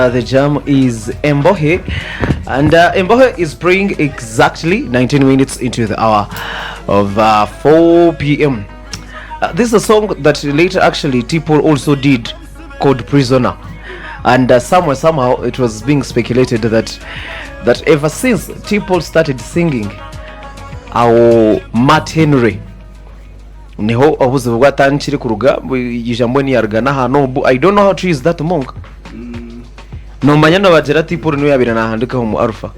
The jam is Embohe, and Embohe is playing exactly 19 minutes into the hour of 4 p.m. This is a song that later actually people also did called Prisoner, and somehow it was being speculated that ever since people started singing our Matt Henry niho abuze bwatanchiri kuruga ijambo ni yargana hano. I don't know how to use that monk. No manyana bagera tipo no yabira nahandika mu Alpha.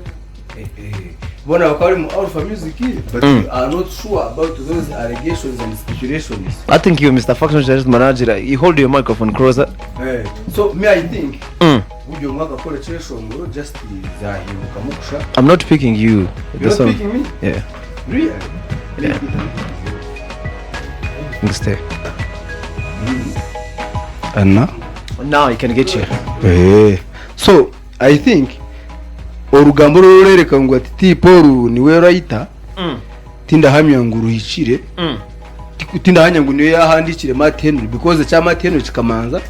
Bona bakari mu Alpha Music, but we are not sure about those allegations and speculations. I think you, Mr. Faction Journalist Manager, you hold your microphone closer. So me, I think would you make a collection just zahimuka mukusha? I'm not picking you. You're not picking me? Yeah. Really? Yeah. Stay. And now you can get you. So I think orugambo rurereka ngo ati tiporu niwe writer tinda hamya ngo ruhicire tinda hanya ngo niwe yahandikire Matt Henry because cha Matt Henry kikamanza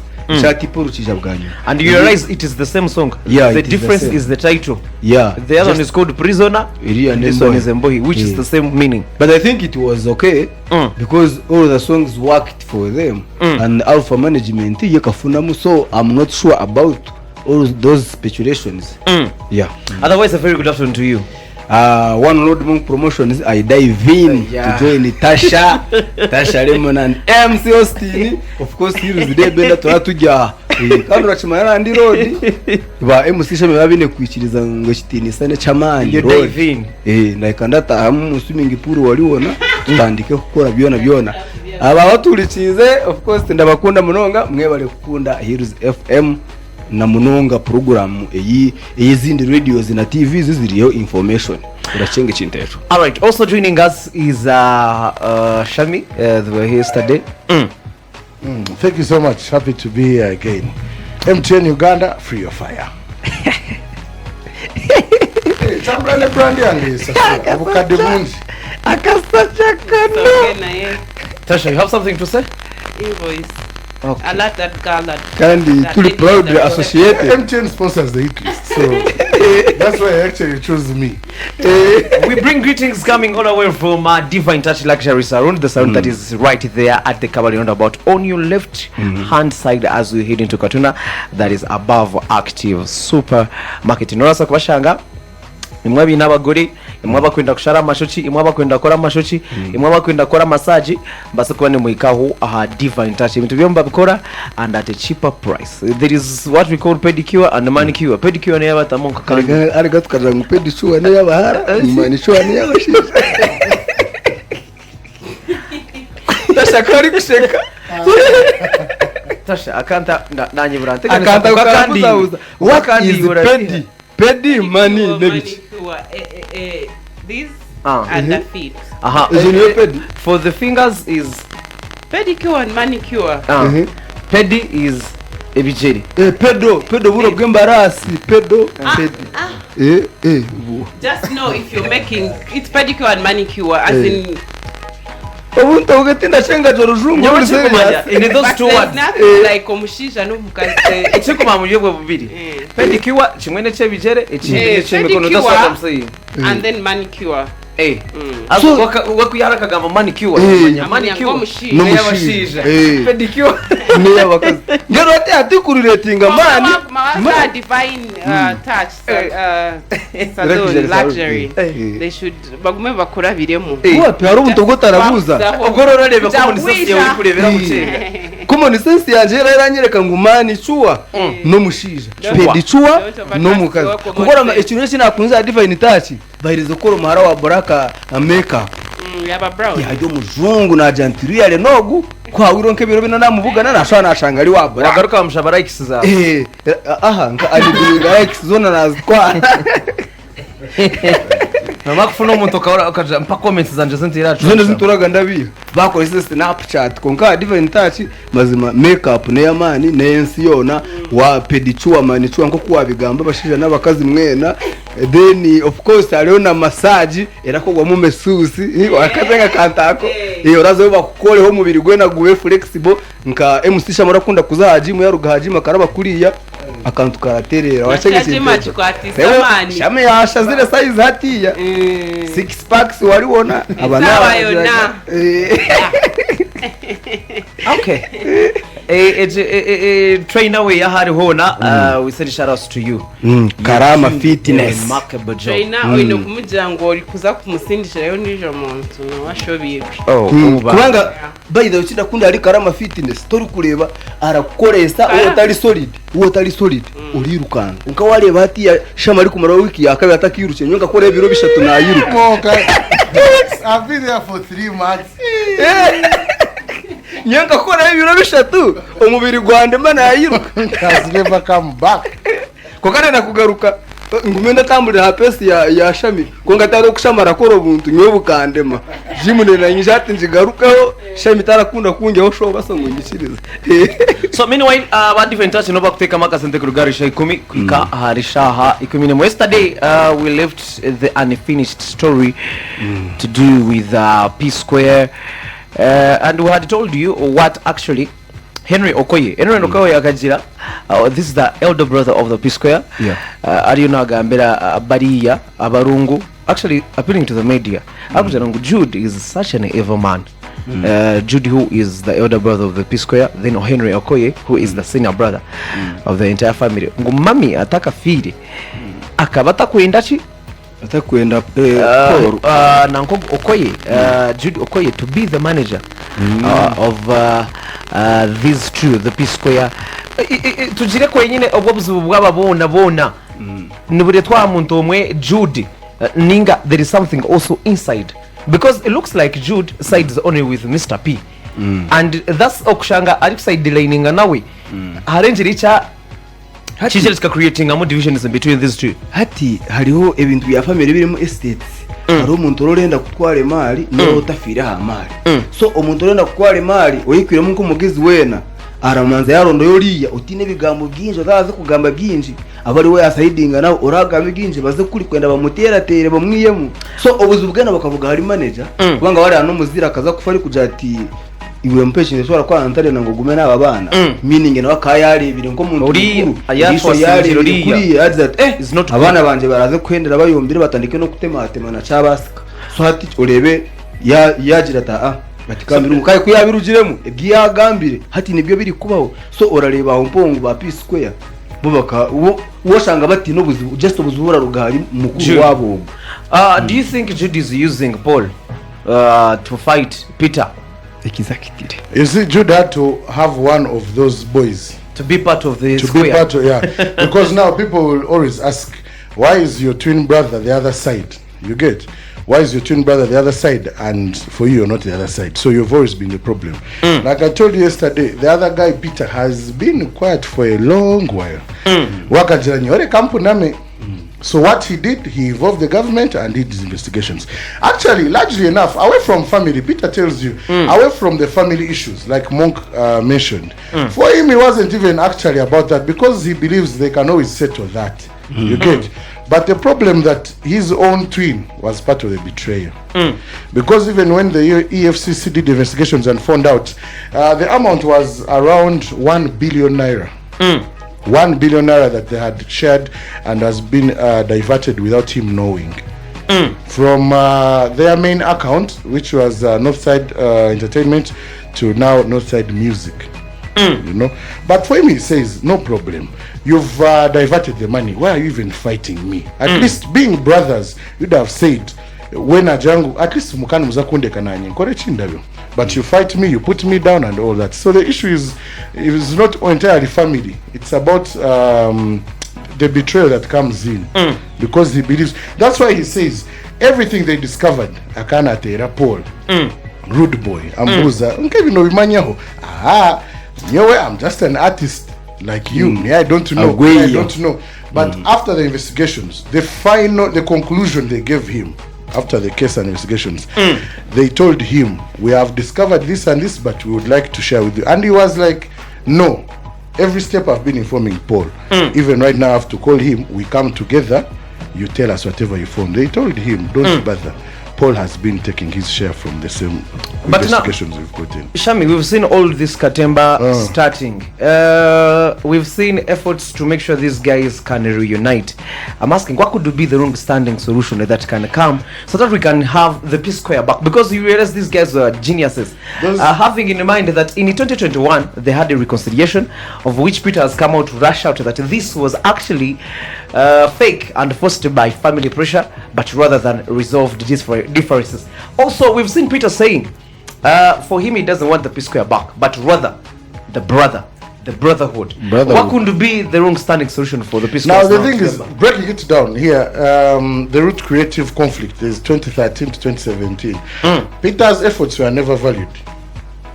cha tiporu kija bwanyu. And you realize it is the same song. Yeah, the difference is the title. Yeah, the other one is called Prisoner, and this one is Embohe, which is the same meaning. But I think it was okay because all the songs worked for them and Alpha management yakafunamu, so I'm not sure about all those speculations. Yeah. Otherwise, a very good afternoon to you. One load more promotions. I dive in to join Tasha Lemon and MC Austin. Of course, here is the day benda turatujya kandi urachimana ndi road ba MC shame babine kwikiriza ngo shitini sane chamani road. Naikandata hamu swimming pool waliona tutandike gukora byona aba baturikize. Of course ndabakunda munonga mwe bale kukunda Heroes FM na munonga program eyizindi radios na TV ziziriyo information uracenge chintero. All right, also joining us is Shami. They were here yesterday. Thank you so much. Happy to be here again. MTN Uganda, free your fire. Chambrane brand yangu sasa. Avocado munji. Akasacha kana. Tasha, you have something to say? Invoice. Okay. I like that girl that Kandi tuli proudly associated. MTN sponsors the hit list, so that's why I actually chose me. We bring greetings coming all the way from Divine Touch Luxury Salon, the salon that is right there at the Kabali roundabout on your left hand side as we head into Katuna, that is above Active Supermarket. Norasa kubashanga imwabi n'abagore, imwaba kwenda kushara amashoki, imwaba kwenda kora amashoki, imwaba kwenda kora massage, basi kwa ni muikaho Divine Touch ibintu byomba bikora and at a cheaper price. There is what we call pedicure and manicure. Pedicure ne yabatamonka kandi ari gatukaza ngo pedicure ne yabahara, manicure ne yabashisha. Tasha kari kusheka. Tasha akanta nanyiburante akanta kandi what is pedi? Pedi money nebiki. This and the feet. For the fingers is pedicure and manicure. Pedi is ebijeri. Pedo buro bwembarasi pedo pedi. Just know if you're making it's pedicure and manicure as in Obuntu ugetinda chenga jorujungu in those two words like omushisha no mukaze echiko mamuyebwe bubiri. Pedicure chimwene chebijere echimwe chemikono dasoka msayi and then manicure. So wakuyara kagamba manicure no yabashija pedicure ne yabakazi ngero ati kuriretinga mani Divine Touch salon luxury they should bagume bakora biremo wapi hari ubuntu bwo tarabuza ogororo rebe ko ni sense yawe kurebera mucenge como ni sense yanje yaranyereka ngo mani chuwa no mushija pedicure no mukazi gukora ikintu kinakunza Divine Touch bahirizo koro mahara wa baraka makeup yaba brown yajo muzungu na gentile nogu kwa wironke biro bina namuvugana nashana nashangari wa baraka agaruka amshabara ikisi za nka alibuga ikisi zona nazikwa mama kufuno umuntu akaja mpa comments zanje zintiracu zone zinturaga ndabiha bakoze Snapchat konka Divine Touch mazima makeup ne yamani ne yensi yona wa pedicure manicure nko kuwa bigamba bashija n'abakazi mwena then of course ariyo na massage erakogwa mu mesusi wakazenga kantako urazo bakukoreho mubiri gwe naguwe flexible nka MC shamura kunda kuzahaji mu yarugahaji makaraba kuriya akantu karaterera Wachaje machikwati samani. shame yasha zile size hatiya six packs waliwona Sawa yona. Okay. Trainer we yahari hona, we send shout outs to you. Karama Fitness. Remarkable job. Trainer oino kumujira ngo uri kuza kumusindisha yo nijo muntu washobiye. Kubanga by the way ndakunda ari Karama Fitness tori kureba arakoresa uwo tari solid urirukana ukawareba hatiya shama ari kumara wiki yakabiri atakiruke nyonga kore biro bishatu nayiruka. I've been there for 3 months. Nyanga kora ibiro bishatu umubiri gwande mana yayiruka Has never come back. kokana nakugaruka ngumenda tambulira hapesi ya shami ko ngataro kushamara koro buntu nyobukandema jimune na njati njigarukaho shami tarakunda kunjyaho shoba so ngishiriza. So meanwhile about different touch no bakuteka makasente kurugarisha 10 kwika harishaha 10 yesterday we left the unfinished story to do with P Square. And we had told you what actually Henry Okoye akajira, this is the elder brother of the P Square. Ariyona gambera bariya abarungu, actually appealing to the media. Jude is such an evil man. Jude, who is the elder brother of the P Square, then Henry Okoye, who is the senior brother of the entire family. Ngumami ataka firi akabata kuendachi atakwenda Nanko Okoye, Jude Okoye, to be the manager of these two, the P Square. Tujire kwenyine obwobuzu bw'ababona bona nibure twa muntu omwe Jude ninga there is something also inside, because it looks like Jude sides only with Mr. P and that's okushanga ari side lining nawe arrange richa Chijelska creating a divisions in between these two. Hati hariho ebintu bya family birimo estates. Hariho umuntu orenda kutwara mali no utafira ha mali. So umuntu orenda kutwara mali oyikwiremo nko mugizi wena aramanza yarondo yoriya utine bigambo byinji azaze kugamba byinji abari we yasidinga nawe uragamba byinji baze kuri kwenda bamuteratere bamwiyemo. So obuzu bwana bakavuga hari manager kubanga bari hano muzira akaza kufari kujati iwe mpeshe nshobora kwa antare ngo gume n'aba bana meaning nawe akayarebire nko muntu uri yari is not abana banje baraze kwendera bayombire batandike no kutematema na cabasika. So hati urebe yagira ta batikambira umukaye kuyabirugiremo ebyagambire hati nibyo biri kubaho. So urareba aho mpongo ba P Square bubaka woshanga bati no buzi just ubuzura rugari mukuru wabo. Do you think Jude is using Paul to fight Peter? Exactly. You see, Jude had to have one of those boys to be part of the to square. Be part of, yeah. Because now people will always ask, why is your twin brother the other side? You get? Why is your twin brother the other side and for you you're not the other side? So you've always been the problem. Like I told you yesterday, the other guy Peter has been quiet for a long while. So what he did, he involved the government and did his investigations. Actually, largely enough, away from family, Peter tells you, away from the family issues, like Monk mentioned. For him, it wasn't even actually about that, because he believes they can always settle that. You get? But the problem that his own twin was part of the betrayal. Because even when the EFCC did investigations and found out, the amount was around 1 billion naira. 1 billion naira that they had shared and has been diverted without him knowing from their main account, which was Northside Entertainment, to now Northside Music. You know, but for him he says no problem, you've diverted the money, why are you even fighting me? At least being brothers, you'd have said when a jangu at least mukani muzakunde kananye nkore chindabyo, but you fight me, you put me down and all that. So the issue is not entirely family, it's about the betrayal that comes in because he believes. That's why he says everything they discovered akana tera Paul rude boy ambuza nkebino bimanyaho nyewe I'm just an artist like you. I don't know. But after the investigations, the conclusion they gave him after the case and investigations, they told him, we have discovered this and this, but we would like to share with you. And he was like, no, every step I've been informing Paul, even right now I have to call him, we come together, you tell us whatever you found. They told him, don't bother. Paul has been taking his share from the same But investigations we've got in. Shami, we've seen all this Katemba starting. We've seen efforts to make sure these guys can reunite. I'm asking, what could be the long-standing solution that can come so that we can have the Peace Square back? Because you realize these guys were geniuses. Having in mind that in 2021 they had a reconciliation, of which Peter has come out to rush out that this was actually fake and forced by family pressure, but rather than resolved differences. Also, we've seen Peter saying for him he doesn't want the Peace Square back, but rather the brotherhood. What could be the long-standing solution for the Peace Square? Now the thing is, breaking it down here, the root creative conflict is 2013 to 2017. Peter's efforts were never valued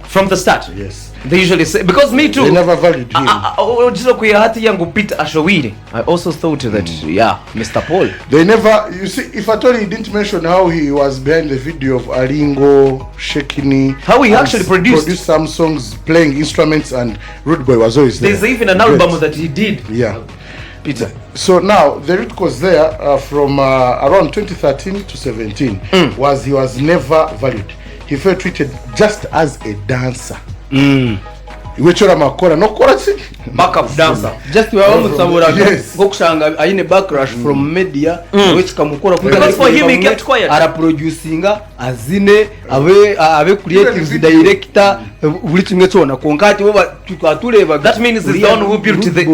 from the start. Yes, they usually say, because me too, they never valued him. I also thought that Mr. Paul, they never, you see, if at all he didn't mention how he was behind the video of Alingo, Shekini, how he actually produced some songs, playing instruments, and Rude Boy was always there. There's even an album that he did. Yeah, Peter. So now the root cause there from around 2013 to 17 was he was never valued. He felt treated just as a dancer. Iwechora makora no kora si backup dancer. Just we are musabura gokushanga ayine backlash from media which kamukora because for him he kept quiet. Ara producinga azine abe creative director buri kimwe cyona konkati bo twatureba. That means he's the one who built the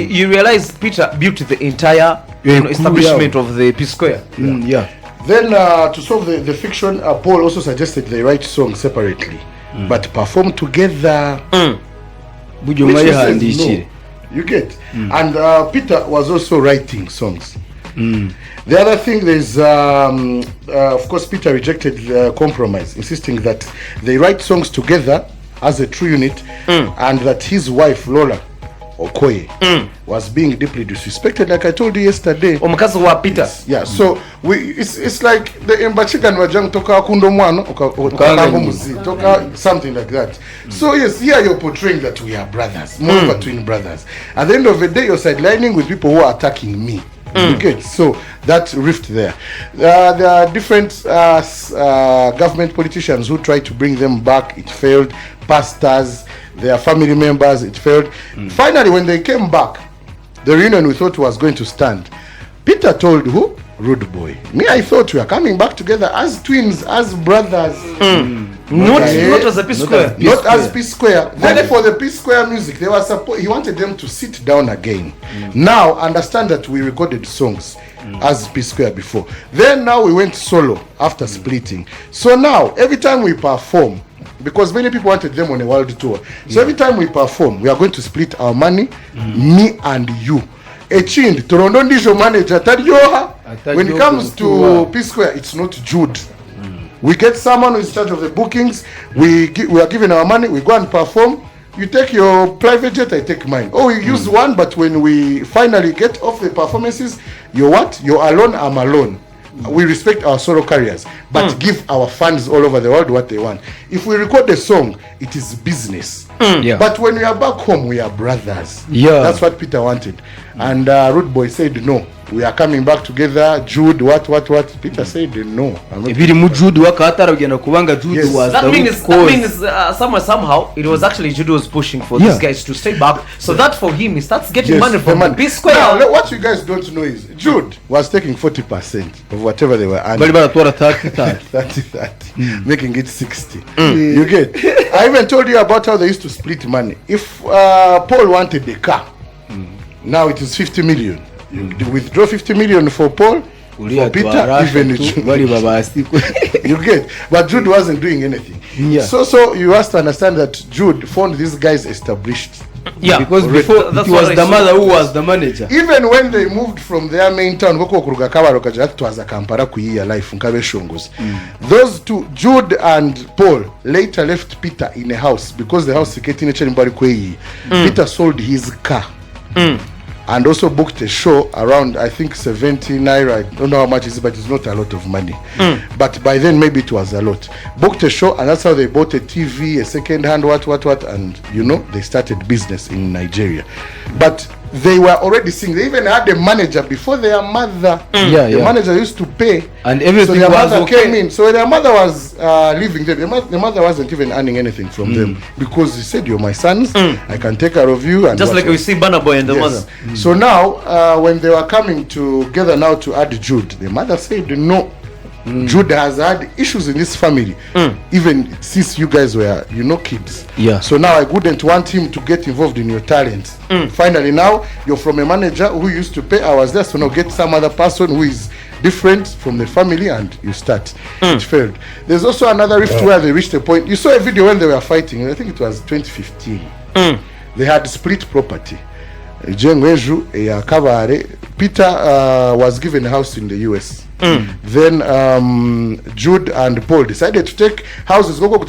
you realize Peter built the entire establishment of the Peace Square. Yeah. Then to solve the fiction, Paul also suggested they write songs separately but perform together. Which he says no. You get. And Peter was also writing songs. The other thing is, of course, Peter rejected the compromise, insisting that they write songs together as a true unit, and that his wife Lola Okoye was being deeply disrespected, like I told you yesterday. Omukazi wa Peter. Yeah, so it's like the embachigan wajang toka kundo mwano toka something like that. So yes, here you're portraying that we are brothers, more twin brothers. At the end of the day, you're sidelining with people who are attacking me. Okay, so that rift there. There are different government politicians who tried to bring them back. It failed. Pastors, their family members, it failed. Finally, when they came back, the reunion we thought was going to stand. Peter told who? Rude Boy. Me, I thought we are coming back together as twins, as brothers. Not as a Peace Square. Not as Peace Square. Then for the Peace Square music, they were he wanted them to sit down again. Now, understand that we recorded songs as Peace Square before. Then now we went solo after splitting. So now, every time we perform, because many people wanted them on a world tour. So every time we perform, we are going to split our money, me and you. Echind, Toronto Ndijo manager, Tadioha. When it comes to Peace Square, it's not Jude. We get someone who is in charge of the bookings. We are given our money. We go and perform. You take your private jet, I take mine. Oh, we use one, but when we finally get off the performances, you're what? You're alone, I'm alone. We respect our solo careers, but give our fans all over the world what they want. If we record a song, it is business. But when we are back home, we are brothers. That's what Peter wanted. And Rude Boy said no. We are coming back together. Jude, what? Peter said no. Jude was that means somehow it was actually Jude was pushing for these guys to stay back, so that for him he starts getting money from the Peace Square. Now, what you guys don't know is Jude was taking 40% of whatever they were earning. 30, making it 60. You get. I even told you about how they used to split money. If Paul wanted a car, now it is 50 million. You withdraw 50 million for Paul, for Peter, even Jude. You get. But Jude wasn't doing anything. So you have to understand that Jude found these guys established. Because before it was the mother who was the manager. Even when they moved from their main town, those two, Jude and Paul, later left Peter in a house because the house Peter sold his car. And also booked a show around, I think 70 naira. I don't know how much it is, but it's not a lot of money. But by then maybe it was a lot. Booked a show, and that's how they bought a TV, a second hand, what, and they started business in Nigeria. But they were already seeing. They even had a manager before their mother. The manager used to pay, and everything so their was mother okay. came in. So their mother was living there. The mother wasn't even earning anything from them because he said, "You're my sons. I can take care of you." And just like we see Burna Boy and the mother. So now, when they were coming together now to add Jude, the mother said, "No, Jude has had issues in this family, even since you guys were, kids. So now I wouldn't want him to get involved in your talent. Finally, now you're from a manager who used to pay. I was there, so now get some other person who is different from the family, and you start." It failed. There's also another rift where they reached a point. You saw a video when they were fighting. I think it was 2015. They had split property. Jengweju Kabare. Peter was given a house in the US. Then Jude and Paul decided to take houses. So at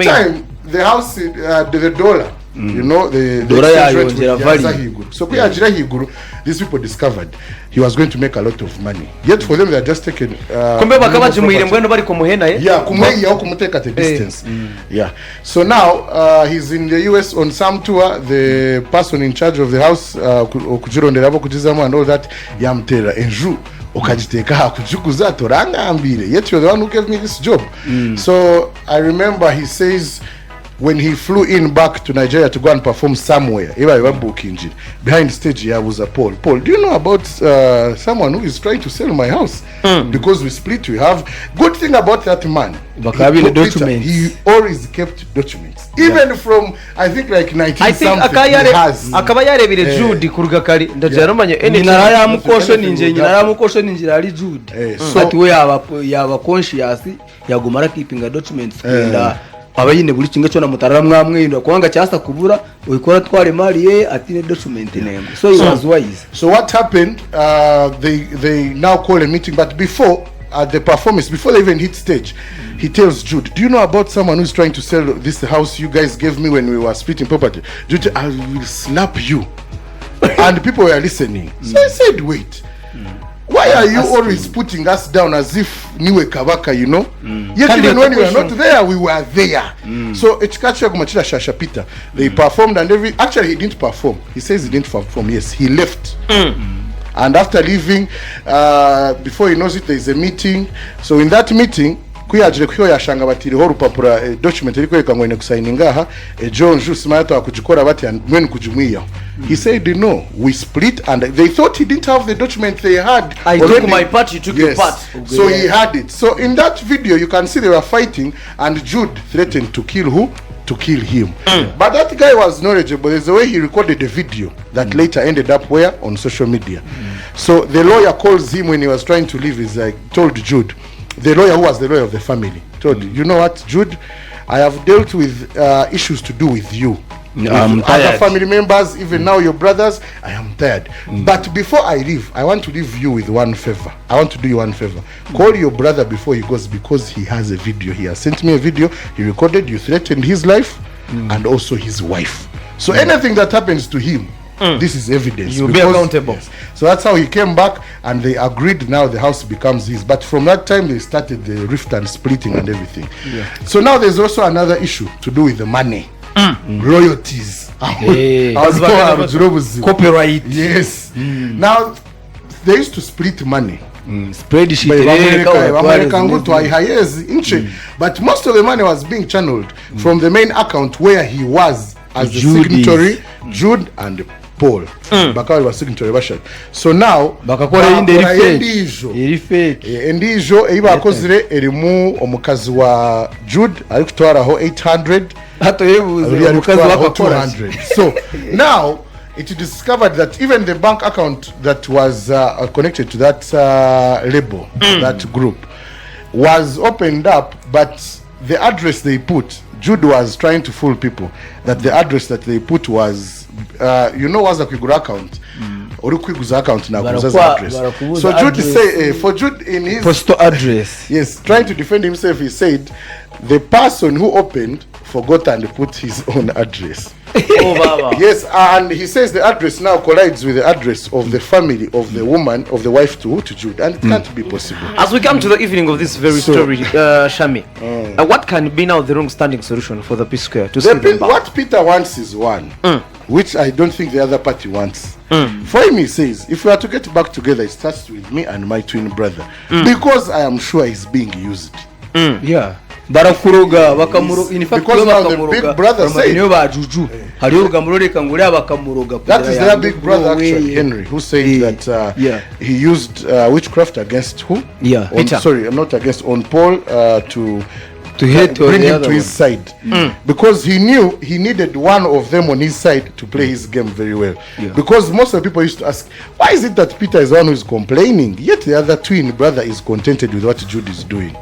time the house, the dollar, the exchange rate was so these people discovered he was going to make a lot of money. Yet for them they are just taken at a distance. So now he's in the US on some tour. The person in charge of the house and all that yamtera enju ukajiteka kujukuza torangambire, yet you're the one who gave me this job. So I remember he says when he flew in back to Nigeria to go and perform somewhere, behind stage here was a Paul. Paul, do you know about someone who is trying to sell my house? Because we split, we have. Good thing about that man, he always kept documents. Even from, I think like 19 something, he has. abayine buri kimwe cyo namutarara mwamwindo kwanga cyasa kubura uyikora tware mari ye atine document name. So he was wise. So what happened, they now call a meeting, but before the performance, before they even hit stage, he tells Jude, "Do you know about someone who's trying to sell this house you guys gave me when we were splitting property? Jude, I will slap you." And people were listening. So I said, "Wait, why are you always putting us down as if niwe kabaka, Yet even when we were not there, we were there." So Echikachi Agumachira Shasha Peter, they performed, and actually he didn't perform. He says he didn't perform. Yes, he left. And after leaving, before he knows it, there is a meeting. So in that meeting, yashanga batiriho rupapura document ariko yekangwene kusigninga John Jusmato akujikora bati and when kujumwiya. He said, "No, we split," and they thought he didn't have the document they had. I took my part, you took your part. So he had it. So in that video you can see they were fighting, and Jude threatened to kill who? To kill him. But that guy was knowledgeable. There's a way he recorded the video that later ended up where? On social media. So the lawyer calls him when he was trying to leave. He's like, told Jude, the lawyer who was the lawyer of the family, told, "You know what, Jude, I have dealt with issues to do with you. I'm tired. Other family members, even now your brothers, I am tired. But before I leave, I want to leave you with one favor. I want to do you one favor. Call your brother before he goes, because he has a video. He has sent me a video. He recorded you threatened his life and also his wife. So anything that happens to him, this is evidence. You'll be accountable." Yes. So that's how he came back, and they agreed. Now the house becomes his. But from that time, they started the rift and splitting and everything. So now there's also another issue to do with the money. Royalties. Copyright. Yes. Now they used to split money. Spreadsheet. But most of the money was being channeled from the main account where he was as the signatory, Jude and Paul. Bakari was signatory Bashar. So now bakakora indi fake. Endijo iba akozire erimu omukazi wa Jude ari kutwaraho 800. Hato yebuze omukazi wakakora 200. So now it discovered that even the bank account that was connected to that label, that group, was opened up, but the address they put, Jude was trying to fool people that the address that they put was, was a Kwigura account. Or Kwiguza account now address. So Jude say, for Jude in his postal address, yes, trying to defend himself, he said the person who opened forgot and put his own address. Oh, Baba. Yes, and he says the address now collides with the address of the family of the woman, of the wife to Jude, and it can't be possible. As we come to the evening of this very story, Shami, what can be now the long-standing solution for the P Square to see them back? What Peter wants is one, which I don't think the other party wants. For him, he says, if we are to get back together, it starts with me and my twin brother, because I am sure he's being used. Yeah. Barakuroga bakamuro in fact because now the big brother said niyo bajuju hariyo rugamuro reka ngure bakamuroga. That is their big brother actually, Henry, who said that he used witchcraft against who? Yeah, Peter. Sorry, not against, on Paul to bring him to his side, because he knew he needed one of them on his side to play his game very well. Because most of the people used to ask, why is it that Peter is the one who is complaining, yet the other twin brother is contented with what Jude is doing?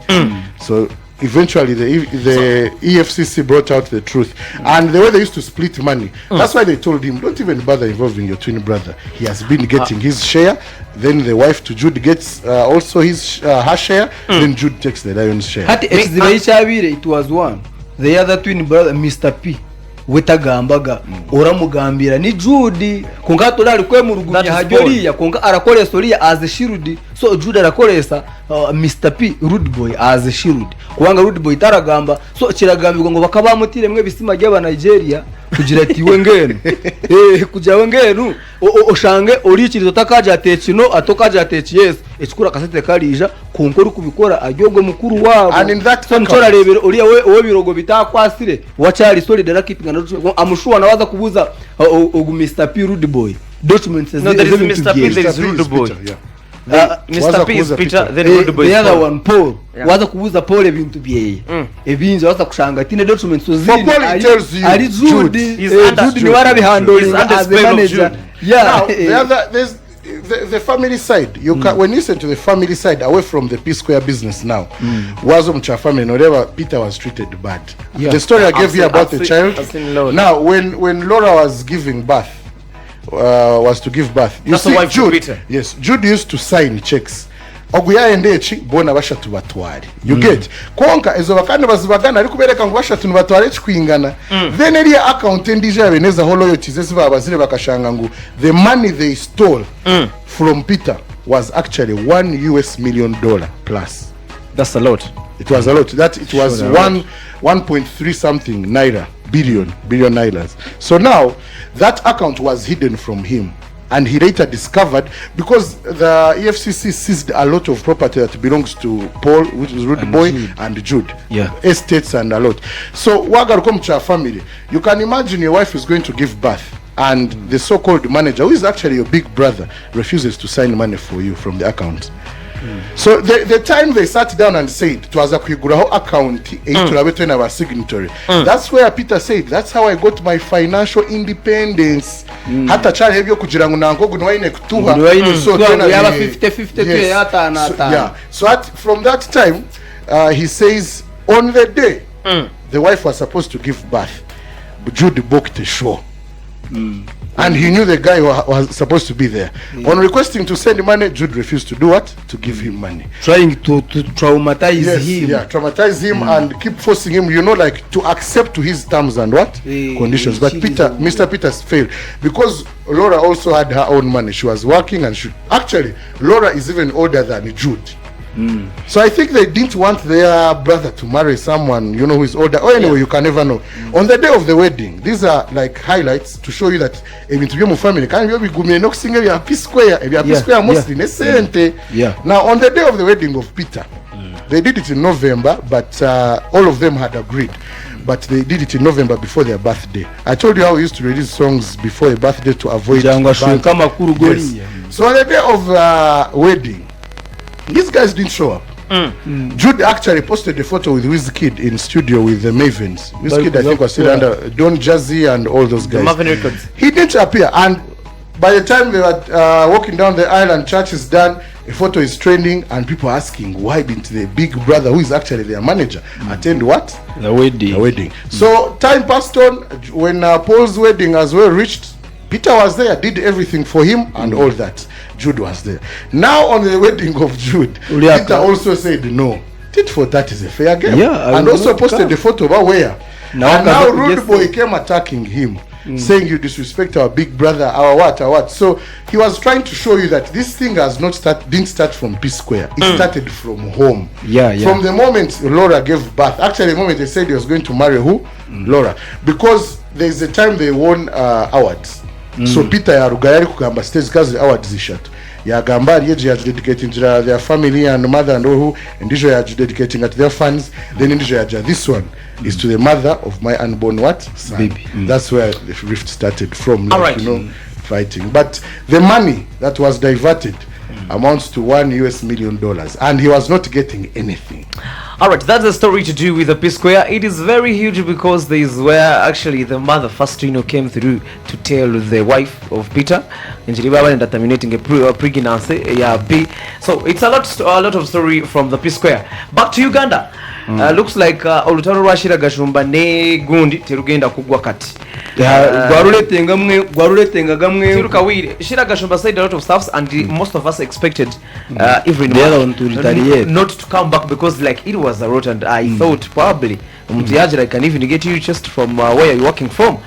So eventually the EFCC brought out the truth, and the way they used to split money, that's why they told him, don't even bother involving your twin brother. He has been getting his share, then the wife to Jude gets also his her share, then Jude takes the lion's share. It was one, the other twin brother, Mr. P, wetagambaga oramugambira ni Jude konka tolali kwe murugumya hajoriya konka arakore storia as a shield, so Jude arakoresa Mr. P rude boy as a shield kuwanga rude boy taragamba, so kiragambirwa ngo bakabamutire mwe bisima by'aba Nigeria kugira ati wengenu kujya wengenu oshange orikirizo takaje atekino atokaje ateki yes ekikura kasete kalija konkora kubikora ajogo mukuru wabo, and in that so ntora rebero uriya we birogo bitakwasire wachari solid na keeping and amushuwa nawaza kubuza Mr. P rude boy documents. No, there is Mr. P, there is rude boy. Mr. P is Peter, then rude boy. The other one Paul waza kubuza Paul ebintu byeye ebinzi waza kushanga tine documents so zini ari Jude ni warabihandling as the manager. Now the other, there's the family side. You can, when you listen to the family side away from the P Square business now, was Mcha family, whatever, Peter was treated bad. The story I gave you about the child. Now when Laura was giving birth, was to give birth, you see Jude, yes, Jude used to sign checks. Oguya endechi bona bashatu batwari, you get konka ezo bakana bazibagana ari kubereka ngo bashatu batwari kwingana, then area account ndije yabeneza holoyoti zesiba abazire bakashanga ngo the money they stole from Peter was actually $1 million plus. That's a lot. It was a lot. That it was 1.3 something billion nairas. So now that account was hidden from him, and he later discovered, because the EFCC seized a lot of property that belongs to Paul, which is Rude Boy, and Jude, estates and a lot. So Wagarukomcha family, you can imagine your wife is going to give birth, and the so-called manager, who is actually your big brother, refuses to sign money for you from the account. So the time they sat down and said twaza kwiguraho account turabeto na signatory, that's where Peter said, that's how I got my financial independence. Hata chari hebyo kugira ngo nango gunwaine kutuha, so yaba 50-50 yata na yeah. So from that time he says on the day the wife was supposed to give birth, Jude booked a show. And he knew the guy was supposed to be there. On requesting to send money, Jude refused to do what? To give him money. Trying to traumatize him. Yeah, traumatize him and keep forcing him, you know, like to accept to his terms and what? Conditions. But Mr. Peters failed because Laura also had her own money. She was working, and actually Laura is even older than Jude. So I think they didn't want their brother to marry someone, you know, who is older. Or anyway, you can never know. On the day of the wedding, these are like highlights to show you that even to your family can you be gumie no single ya P Square, P Square mostly Now on the day of the wedding of Peter, they did it in November, but all of them had agreed. But they did it in November before their birthday. I told you how we used to release songs before a birthday to avoid. So on the day of wedding, these guys didn't show up. Jude actually posted a photo with Wizkid in studio with the Mavens. Wizkid, I think, was still under Don Jazzy and all those guys. Marvin Records. He didn't appear, and by the time they were walking down the aisle and church is done, a photo is trending, and people are asking why didn't the big brother, who is actually their manager, attend what? The wedding. So time passed on. When Paul's wedding as well reached, Peter was there, did everything for him and all that. Jude was there. Now on the wedding of Jude, Peter also said no. Tit for that is a fair game. Yeah, and also posted the photo about where And now Rude Boy came attacking him, saying you disrespect our big brother, our what. So he was trying to show you that this thing didn't start from P Square. It started from home. Yeah. From the moment Laura gave birth. Actually, the moment they said he was going to marry who? Laura. Because there's a time they won awards. So Peter yaruga yari kugamba stage kazi awards zishatu. Yagamba yeje dedicating to their family and mother and all, and this are dedicating to their fans. Then this one is to the mother of my unborn son. Baby. That's where the rift started from. Alright. Fighting. But the money that was diverted amounts to $1 million, and he was not getting anything. All right, that's the story to do with the P Square. It is very huge because this is where actually the mother first, came through to tell the wife of Peter, and terminating a pregnancy. So it's a lot of story from the P Square. Back to Uganda. Looks like olutalo lwa Shira Gashumba ne gundi terugenda kugwa kati. Gwaruletenga gamwe. Tirukawire. Shira Gashumba said a lot of stuff, and most of us expected even not to come back because like it was a road, and I thought probably I can even get you just from where you're working from.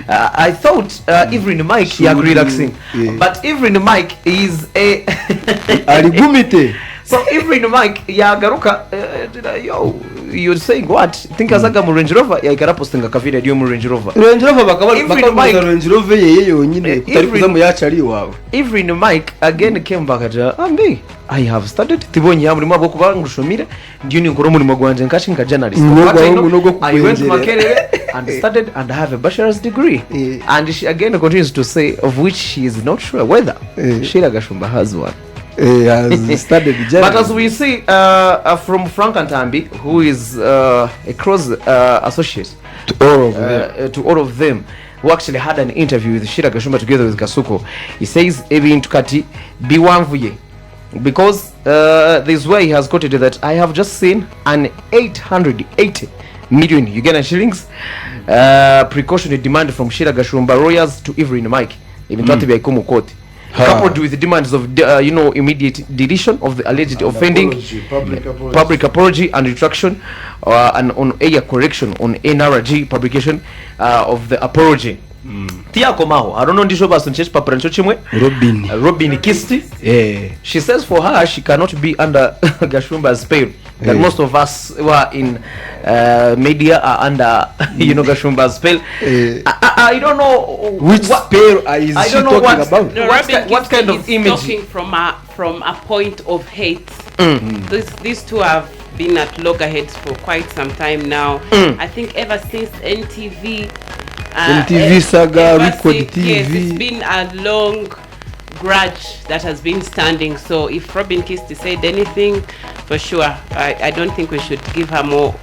I thought even Mike you are relaxing, but even Mike is a Aligumite. So even Mike yagaruka you're saying what? Think azaga mu Range Rover yakara postinga ka video mu Range Rover. Range Rover bakaba Range Rover yeye yonyine kutari kuzamu yachari wawe. Even Mike again came back at Ambi. I have started tibonye ya murimo bwo kubangushomira ndiyo ni ngoro murimo gwanje nkashi nka journalist. I went to Makerere and started and have a bachelor's degree. And she again continues to say of which she is not sure whether Shira Gashumba has one. Has studied but as we see from Frank Antambi, who is a close associate to all of them, who actually had an interview with Shira Gashumba together with Kasuko, he says Ebi Ntukati biwanvuye because this is where he has quoted that I have just seen an 880 million Ugandan shillings precautionary demand from Shira Gashumba lawyers to Evelyn Mike even court. Coupled with the demands of immediate deletion of the alleged offending, public apology and retraction, and on air correction on NRG publication of the apology. Tia Komaho, I don't know this person church paparancho chimwe. Robin Kisti. She says for her she cannot be under Gashumba's spell. That most of us who are in media are under Gashumba's spell. I don't know which spell is she talking about. No, what kind of image? Talking from a point of hate. These two have been at loggerheads for quite some time now. I think ever since NTV saga, Record TV. Yes, it's been a long grudge that has been standing. So if Robin Kisti said anything, for sure, I don't think we should give her more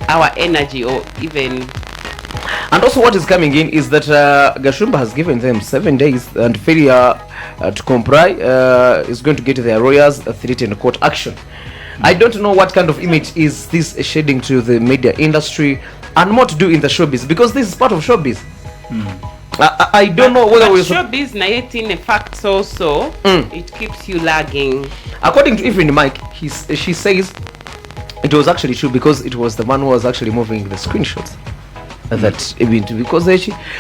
our energy or even. And also what is coming in is that Gashumba has given them 7 days, and failure to comply is going to get their lawyers threatened court action. I don't know what kind of image is this shedding to the media industry and more to do in the showbiz, because this is part of showbiz. I don't know whether we showbiz naetin a fact so it keeps you lagging. According to Evelyn Mike, she says it was actually true because it was the man who was actually moving the screenshots. That even because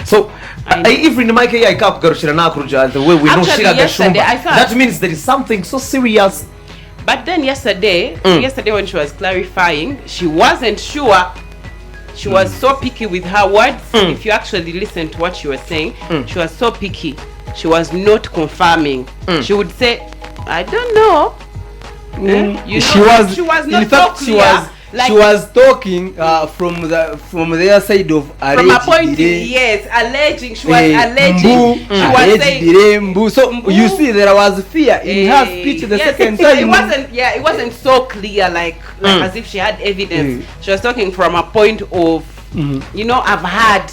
so Evelyn Mike the way we know Shira Gashumba, that means there is something so serious. But then yesterday when she was clarifying, she wasn't sure. She was so picky with her words. If you actually listen to what she was saying, she was so picky. She was not confirming. She would say, I don't know. She was not, in fact, she was talking from their side of alleged. From a point, yes, alleging. She was alleging. She was saying. So you see, there was fear in her speech the second time. It wasn't so clear, like as if she had evidence. She was talking from a point of, I've heard.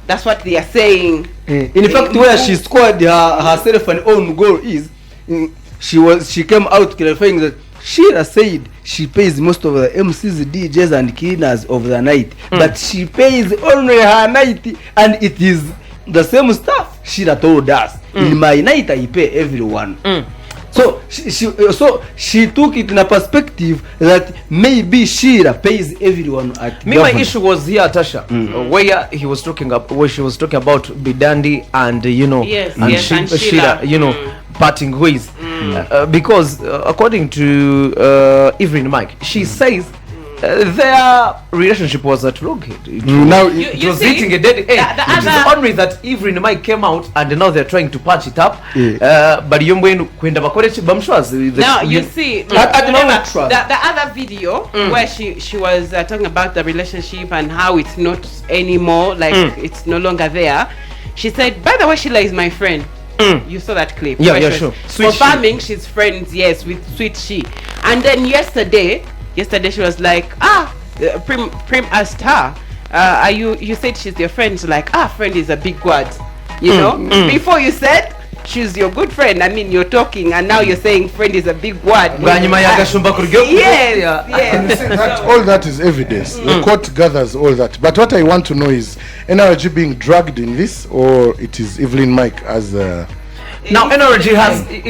That's what they are saying. In fact, where she scored herself an own goal is, she came out clarifying that Shira said she pays most of the MCs, DJs and cleaners of the night, but she pays only her night, and it is the same stuff. Shira told us, in my night I pay everyone. So she took it in a perspective that maybe Sheila pays everyone at Me, my issue was here, Tasha, where he was talking up, where she was talking about Bidandi and Yes, yes, and Sheila, Sheila. parting ways, because according to Evelyn Mike, she says their relationship was at loggerhead. Now It You was see, hitting a dead end. the It is other- only that Evelyn Mike came out and now they're trying to patch it up. But you kwenda bakore bamshwas. Now you see, At the remember, moment, trust. the other video where she was talking about the relationship and how it's not anymore, like it's no longer there. She said, "By the way, Sheila is my friend." You saw that clip? Yeah, where yeah, she sure. was Sweet confirming she's friends, yes, with Sweet She. And then yesterday she was like, Prim asked her, "Are you said she's your friend?" So like, friend is a big word, you know. Before you said she's your good friend, I mean, you're talking, and now you're saying friend is a big word. Yes, You see, that, all that is evidence. The court gathers all that. But what I want to know is, NRG being dragged in this, or it is Evelyn Mike as Now NRG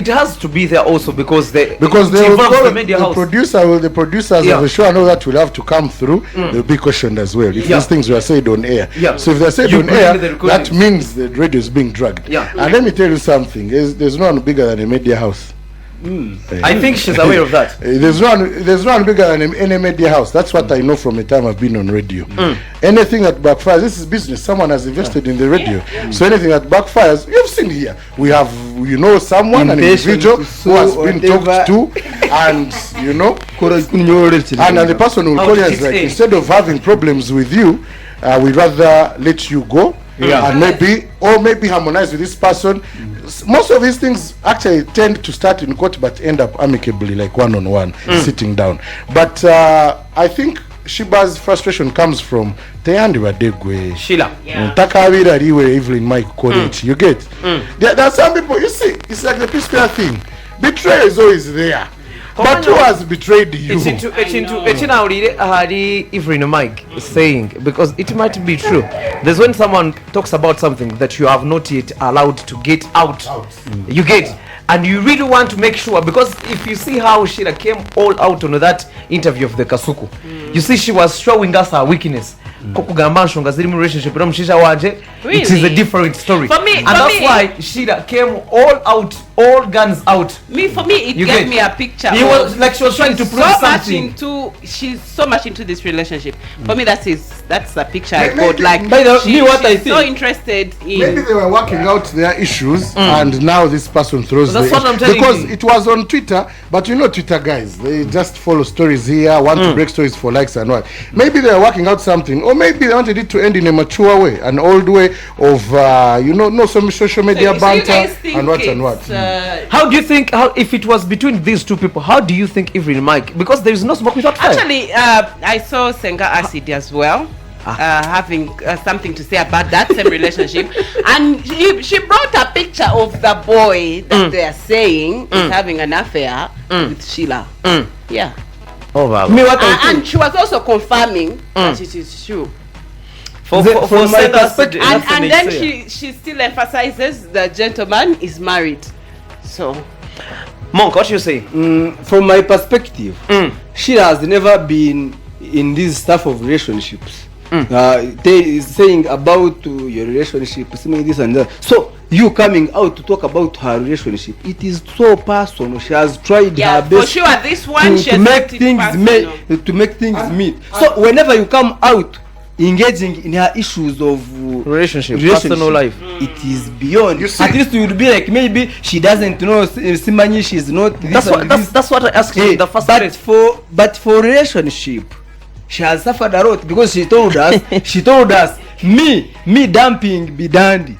has to be there also because because it they will involves call the media house. the producers Yeah. of the show. I know that will have to come through. They'll be questioned as well if Yeah. these things were said on air. Yeah. So if they're said You on bring air, the that recordings. means the radio is being dragged. Yeah. And let me tell you something. There's no one bigger than a media house. I think she's aware of that. There's no one bigger than any media house. That's what I know from the time I've been on radio. Anything that backfires, this is business. Someone has invested in the radio. So anything that backfires, you've seen here. We have, someone, an Intention individual to who has sue been whatever. talked to, and and the person will How call you did as he like, say? instead of having problems with you, we'd rather let you go. Yeah. And maybe harmonize with this person. Most of these things actually tend to start in court but end up amicably, like one-on-one, sitting down. But I think Shiba's frustration comes from Teyandi Wadegwe. Sheila. Takawira Riwe, Evelyn Mike College. You get? There are some people, you see, it's like the peace prayer thing. Betrayal is always there. But who has betrayed you? Hari Evelyn Mike saying, because it might be true. There's when someone talks about something that you have not yet allowed to get out. You get, and you really want to make sure, because if you see how Sheila came all out on that interview of the Kasuku, you see she was showing us her weakness. Kokugamba nshonga ziri mu relationship n'omushisha wanje, it is a Really? different story. For me- and for that's me- why Sheila came all out, all guns out. For me, it You gave get- me a picture. He was like she was trying to prove something. She's so much into this relationship. For me, that's a picture I Maybe- got. Like, by the- me, what I she's so think- interested Maybe in. they were working out their issues, and now this person throws That's the what I'm issue. telling Because you. it was on Twitter, but Twitter guys, they just follow stories here, want to break stories for likes and what. Maybe they were working out something, or maybe they wanted it to end in a mature way, an old way of some social media So you banter guys think and what. it's, How do you think, if it was between these two people, how do you think Evelyn Mike, because there is no smoke without fire? Actually, I saw Senga Acid as well. Having something to say about that same relationship, and she brought a picture of the boy that they are saying is having an affair with Sheila. Yeah, Oh wow. Me, what I and think, she was also confirming that it is true. For from my Senga, perspective- that's the And then naysayer. she still emphasizes the gentleman is married. So Monk, what you say? from my perspective, she has never been in this stuff of relationships. Saying about your relationship, saying this and that. So you coming out to talk about her relationship, it is so personal. She has tried yeah, her for best sure this one she to has make kept it things personal. to make things meet. So whenever you come out engaging in her issues of Relationship, personal life. it is beyond. You see- At least you would be like, maybe she doesn't know Simani, she's not this and this. That's what I asked you in the first place. But for relationship, she has suffered a lot because she told us me dumping Bidandi,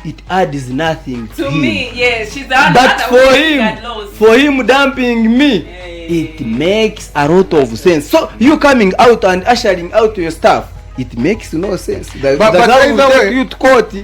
it adds nothing to him. yes, she's the one But for him dumping me, it makes a lot of sense. So you coming out and ushering out your stuff, it makes no sense. The But girl will either take way- you to court.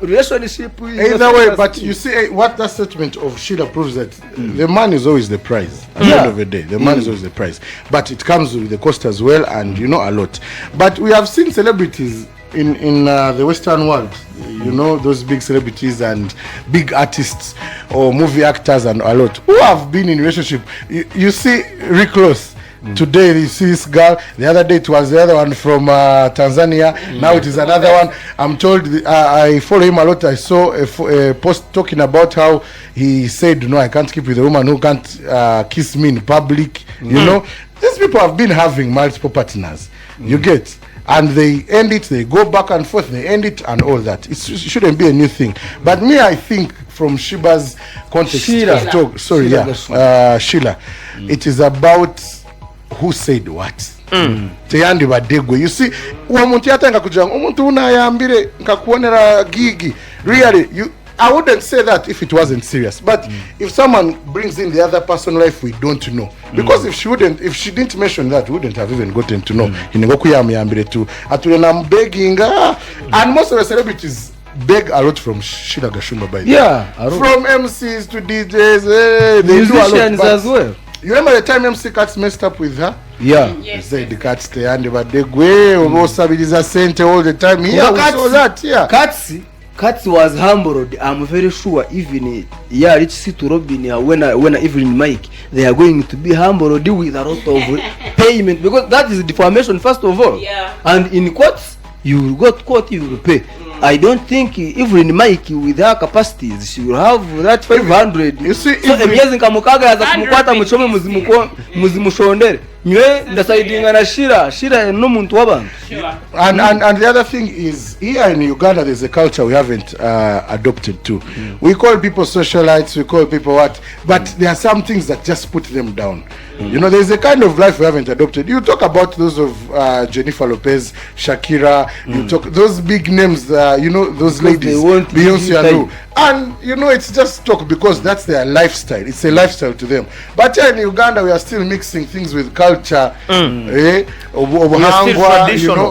Relationship is Either way, but you see what that statement of Sheila proves, that the man is always the prize at the Yeah. end of the day. The man is always the prize, but it comes with the cost as well, and a lot. But we have seen celebrities in the Western world, you know, those big celebrities and big artists or movie actors and a lot who have been in relationship. You see Rick Ross. Today you see this girl. The other day it was the other one from Tanzania. Now it is another one. I'm told I follow him a lot. I saw a post talking about how he said, no, I can't keep with a woman who can't kiss me in public. You know, these people have been having multiple partners. You get. And they end it, they go back and forth, they end it and all that. It shouldn't be a new thing. But me, I think from Shiba's context of talk, Sheila, it is about who said what. Teyandi badegwe. You see, umuntu yatanga kujanga, umuntu unayambire nkakuonera gigi. Really, I wouldn't say that if it wasn't serious. But if someone brings in the other person's life, we don't know. Because if she didn't mention that, we wouldn't have even gotten to know. I'm begging. And most of the celebrities beg a lot from Sheila Gashumba, by the way. Yeah. From MCs to DJs. They musicians do a lot, as well. You remember the time MC Cats messed up with her? Yeah. Yes. They said the Cats stay under, but they go all the time. Yeah, we saw that. Yeah. Cats was humbled. I'm very sure even Rich to Robin when even Mike, they are going to be humbled with a lot of payment, because that is defamation first of all. Yeah. And in courts, you got court, you will pay. I don't think even Mike with her capacities she will have that 500. You see, so amazing kamukaga as kumukwata muchome muzimushondere. Nywe ndasaidinga na Shira no muntu wabantu. And the other thing is, here in Uganda there's a culture we haven't adopted too. We call people socialites, we call people what, but there are some things that just put them down. You know, there's a kind of life we haven't adopted. You talk about those of Jennifer Lopez, Shakira, you talk those big names, you know, those ladies, Beyonce and you know, it's just talk because that's their lifestyle. It's a lifestyle to them. But here in Uganda we are still mixing things with culture. You know,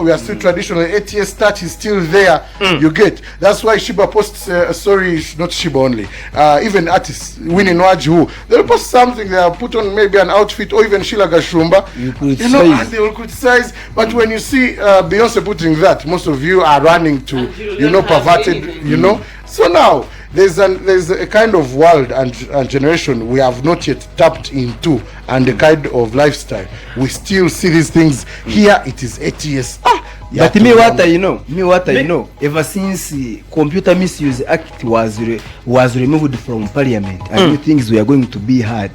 we are still traditional. ATS touch is still there. You get. That's why Shiba posts sorry, not Shiba only. Even artists, Winnie Nwaju, they'll post something, they'll put on maybe an outfit, or even Sheila Gashumba. You know, and they will criticize. But when you see Beyonce putting that, most of you are running to, you know, perverted, you know. So now there's a kind of world and generation we have not yet tapped into, and the kind of lifestyle we still see these things here. It is ATS. But me what I know, ever since Computer Misuse Act was removed from Parliament, I know things were going to be hard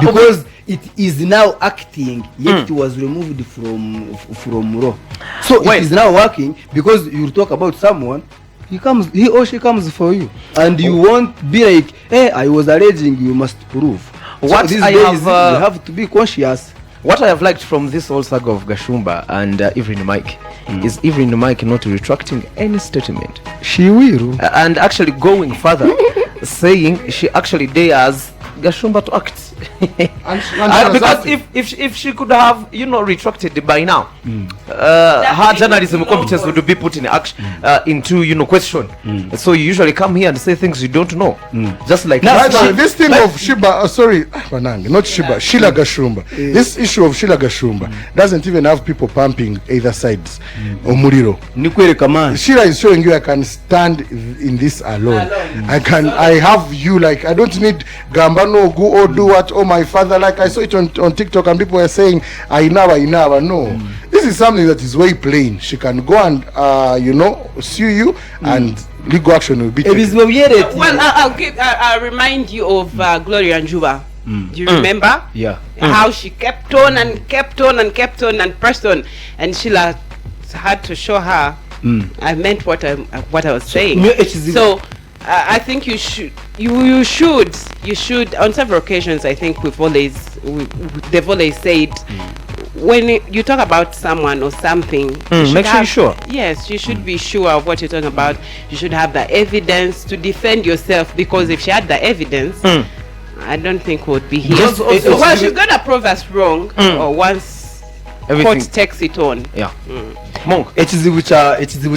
because it is now acting, yet it was removed from law. So it is now working, because you talk about someone, he or she comes for you, and you won't be like, hey, I was alleging, you must prove. What so you have to be conscious. What I have liked from this whole saga of Gashumba and Evelyn Mike is Evelyn Mike not retracting any statement. She will. And actually going further, saying she actually dares Gashumba to act. Because if she could have, you know, retracted by now, her journalism competence would be put in action, into, you know, question. So you usually come here and say things you don't know, just like this thing of Shiba. Not Shiba, Sheila Gashumba. This issue of Sheila Gashumba doesn't even have people pumping either sides. Omuriro. Sheila is showing you I can stand in this alone. I have you, like I don't need Gambano go or do what. Oh, my father, like I saw it on TikTok, and people were saying, I never. No, this is something that is way plain. She can go and you know, sue you, and legal action will be taken. Well, I'll remind you of Gloria Njuba. Do you remember? Yeah. How she kept on and pressed on, and Sheila had to show her I meant what I was saying. So I think you should on several occasions. I think they've always said, when you talk about someone or something, make sure you're sure. Yes, you should be sure of what you're talking about. You should have the evidence to defend yourself, because if she had the evidence, I don't think would be here. Well, she's gonna prove us wrong once court takes it on. Yeah. Monk, it is which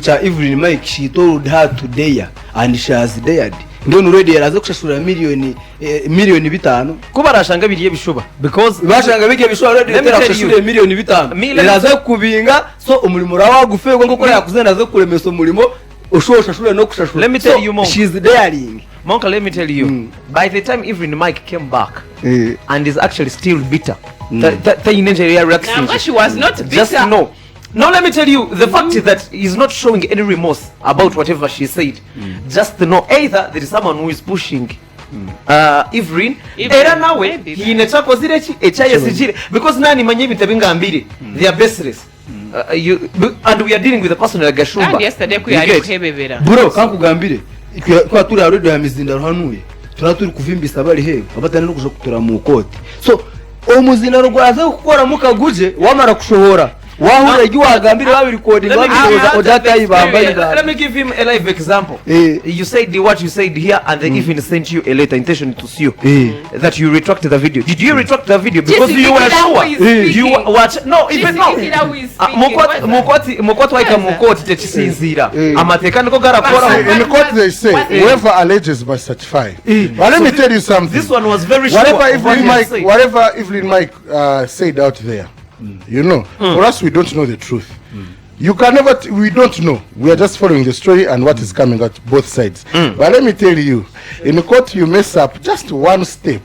Evelyn Mike, she told her to dare, and she has dared. ndio already yaraze kushashura miliyoni 5 kuba arashanga biriye bishuba because bashanga bike bishobora already yatera kushashura miliyoni 5 yaraze kubinga so umurimo rawa gufego ngo yakuze naze kuremeso umurimo ushashura no kushashura. Let me tell you Monk, she's daring. Monk, let me tell you by the time even Mike came back and is actually still bitter the Nigeria reaction she was not bitter. Just no, let me tell you, the fact is that he's not showing any remorse about whatever she said. Just know either there is someone who is pushing Evelyn era nawe hinetako zile echayesijire because nani manye bitabingambire they are baseless. And we are dealing with a person like Gashumba. And yesterday ku yari kuhebebera bro kankugambire kwa turi already hamizinda ruhanuye turaturi kuvimbisa bari he abatane no kuja kutura mu koti so omuzina rwaze gukora mukaguje wamara kushohora wahura igiwagambire babirikodinga babikoza odata ibamba. Let me give him a live example. You said what you said here and they even sent you a letter intention to sue that you retracted the video. Did you retract the video because you were sure you watch? No, even no. Mukoti waika mukoti techisinzira amateka niko garakora. In the court they say whoever alleges must certify. But let me tell you something. This one was very sure. Whatever Evelyn Mike said out there, you know, for us we don't know the truth. You can never we don't know. We are just following the story and what is coming out both sides. But let me tell you, in the court you mess up just one step,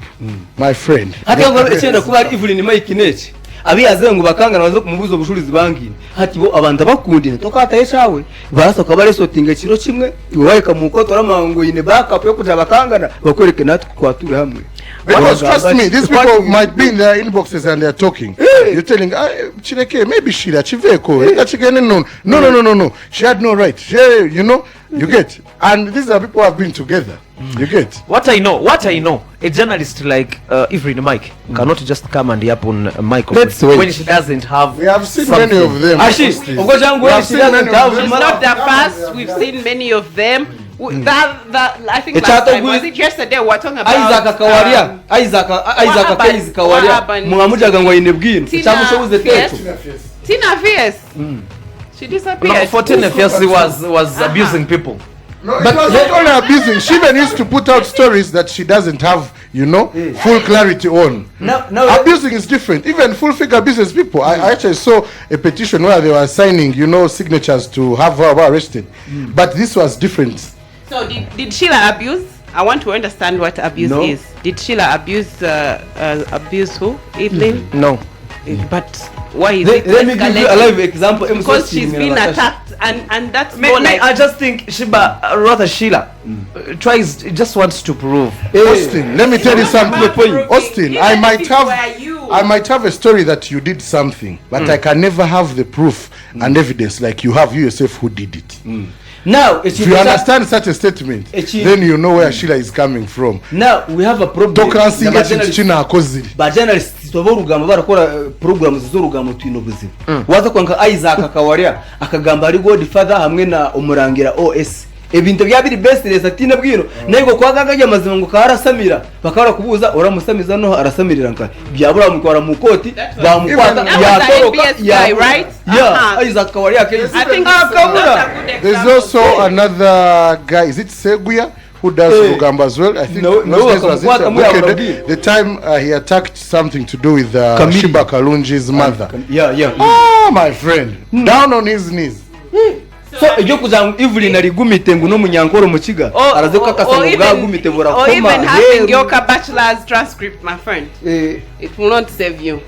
my friend. Hata ngo echenda kuba Evelyn Mike nechi abiyaze ngo bakangana bazo kumubuza ubushurizi bangine hati bo abantu bakundine toka atayeshawe barasoka baresotinga kiro kimwe iwaika mu koto ramango ine backup yo kuja bakangana bakwereke natwe kwature hamwe. Because trust me, these people might be in their inboxes and they're talking. You're telling, Chileke, maybe Sheila, Chiveko, no. She had no right. You know, you get. And these are people who have been together. You get. What I know, a journalist like Evelyn Mike cannot just come and yap on Mike when she doesn't have. We have seen many of them. It's not the first. We've seen many of them. I think last time, was it yesterday we were talking about Isaac Kawaria muamujaga ngo inebwino cyamushobuze techo Tina Fierce. She disappeared. For Tina Fierce was abusing people. No, but it was not only abusing. She even used to put out stories that she doesn't have, you know, full clarity on. No, abusing is different. Even full-figure business people. I actually saw a petition where they were signing, you know, signatures to have her arrested. But this was different. So did Sheila abuse? I want to understand what abuse is. Did Sheila abuse who? Evelyn? No. But why is it? Let me give you a live example. Because she's been attacked and that's more like. I just think Sheila just wants to prove. Austin, let me tell you something. Austin, I might have a story that you did something, but I can never have the proof and evidence like you have you yourself who did it. Now, if you understand such a statement, then you know where Sheila is coming from. Now we have a problem. But journalists tovorugamba barakora programs z'urugamo twino buzima. Waza kwanka Isaac Kawaria akagamba ari Godfather hamwe na umurangira OS. Ebintu byabiri best reza atina bwino nego kwagagaje amazima ngo karasamira bakabara kubuza uramusamiza no arasamirira nka byabura mukora mu koti bamukwata yatoroka right. Isaac Kawaria case. I think there's also another guy, is it Seguya, who does Rugamba as well? I think the time he attacked something to do with Shiba Kalunji's mother. Oh my friend, down on his knees. So iyo kuzanga Evelyn ari gumite ngo no munyankoro mu kiga araze ko akasanga bwa gumite bora koma. Or even having your bachelor's transcript, my friend. It will not save you.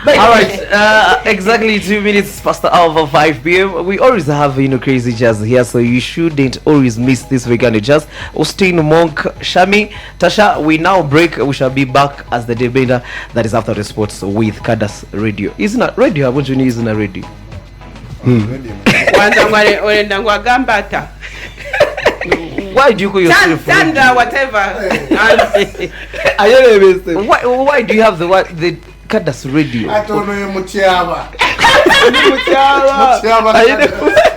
All right, exactly 2 minutes past the hour of 5 p.m. We always have crazy jazz here, so you shouldn't always miss this weekend jazz. Austin, Monk, Shami, Tasha. We now break. We shall be back as the debater that is after the sports with Kadas Radio. Isn't that radio? I want you to isn't a radio. Why do you call yourself Sandra, whatever? Why do you have the Kadas Radio? I don't know. Mutiaba. Mutiaba.